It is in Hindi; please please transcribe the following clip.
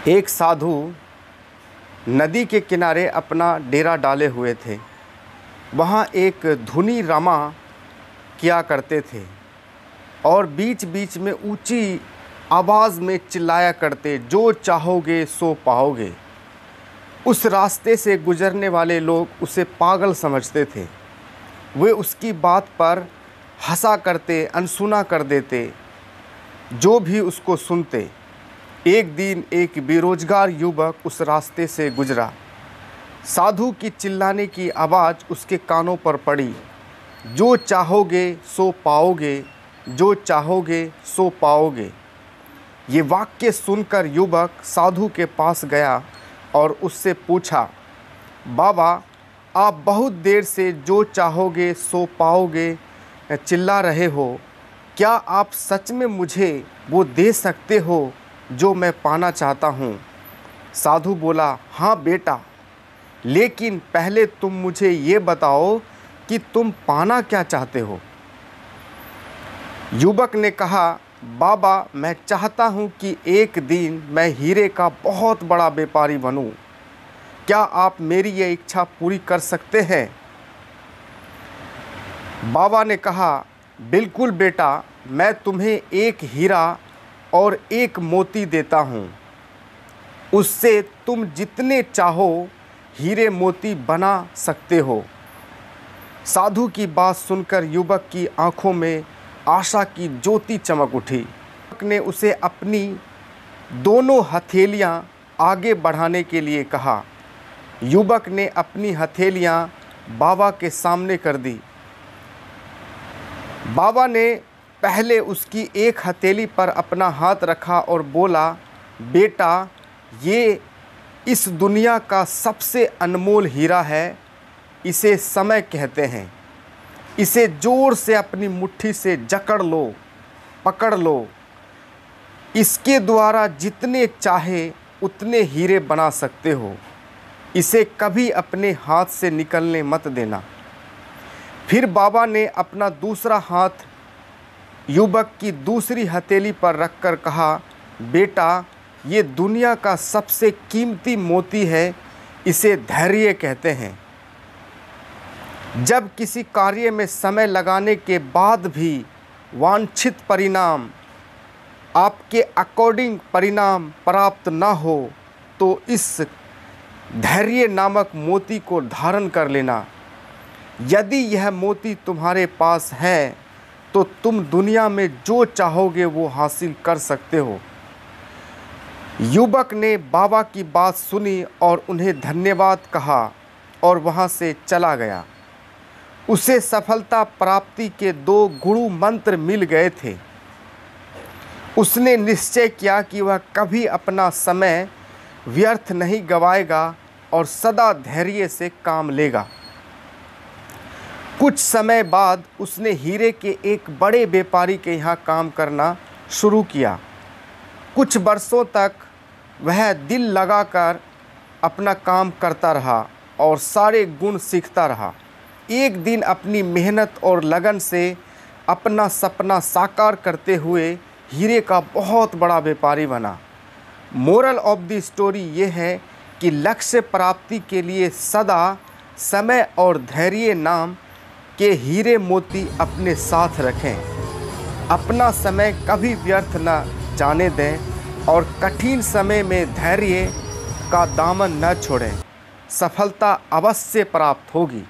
एक साधु नदी के किनारे अपना डेरा डाले हुए थे। वहाँ एक धुनी रमा किया करते थे और बीच बीच में ऊंची आवाज़ में चिल्लाया करते, जो चाहोगे सो पाओगे। उस रास्ते से गुजरने वाले लोग उसे पागल समझते थे। वे उसकी बात पर हंसा करते, अनसुना कर देते जो भी उसको सुनते। एक दिन एक बेरोजगार युवक उस रास्ते से गुजरा। साधु की चिल्लाने की आवाज़ उसके कानों पर पड़ी, जो चाहोगे सो पाओगे, जो चाहोगे सो पाओगे। ये वाक्य सुनकर युवक साधु के पास गया और उससे पूछा, बाबा, आप बहुत देर से जो चाहोगे सो पाओगे चिल्ला रहे हो, क्या आप सच में मुझे वो दे सकते हो जो मैं पाना चाहता हूँ? साधु बोला, हाँ बेटा, लेकिन पहले तुम मुझे ये बताओ कि तुम पाना क्या चाहते हो। युवक ने कहा, बाबा, मैं चाहता हूँ कि एक दिन मैं हीरे का बहुत बड़ा व्यापारी बनूँ। क्या आप मेरी ये इच्छा पूरी कर सकते हैं? बाबा ने कहा, बिल्कुल बेटा, मैं तुम्हें एक हीरा और एक मोती देता हूँ। उससे तुम जितने चाहो हीरे मोती बना सकते हो। साधु की बात सुनकर युवक की आंखों में आशा की ज्योति चमक उठी। युवक ने उसे अपनी दोनों हथेलियां आगे बढ़ाने के लिए कहा। युवक ने अपनी हथेलियां बाबा के सामने कर दी। बाबा ने पहले उसकी एक हथेली पर अपना हाथ रखा और बोला, बेटा, ये इस दुनिया का सबसे अनमोल हीरा है। इसे समय कहते हैं। इसे ज़ोर से अपनी मुट्ठी से जकड़ लो, पकड़ लो। इसके द्वारा जितने चाहे उतने हीरे बना सकते हो। इसे कभी अपने हाथ से निकलने मत देना। फिर बाबा ने अपना दूसरा हाथ युवक की दूसरी हथेली पर रखकर कहा, बेटा, ये दुनिया का सबसे कीमती मोती है। इसे धैर्य कहते हैं। जब किसी कार्य में समय लगाने के बाद भी वांछित परिणाम, आपके अकॉर्डिंग परिणाम प्राप्त न हो, तो इस धैर्य नामक मोती को धारण कर लेना। यदि यह मोती तुम्हारे पास है तो तुम दुनिया में जो चाहोगे वो हासिल कर सकते हो। युवक ने बाबा की बात सुनी और उन्हें धन्यवाद कहा और वहाँ से चला गया। उसे सफलता प्राप्ति के 2 गुरु मंत्र मिल गए थे। उसने निश्चय किया कि वह कभी अपना समय व्यर्थ नहीं गवाएगा और सदा धैर्य से काम लेगा। कुछ समय बाद उसने हीरे के एक बड़े व्यापारी के यहाँ काम करना शुरू किया। कुछ वर्षों तक वह दिल लगाकर अपना काम करता रहा और सारे गुण सीखता रहा। एक दिन अपनी मेहनत और लगन से अपना सपना साकार करते हुए हीरे का बहुत बड़ा व्यापारी बना। मोरल ऑफ द स्टोरी ये है कि लक्ष्य प्राप्ति के लिए सदा समय और धैर्य नाम के हीरे मोती अपने साथ रखें। अपना समय कभी व्यर्थ न जाने दें और कठिन समय में धैर्य का दामन न छोड़ें। सफलता अवश्य प्राप्त होगी।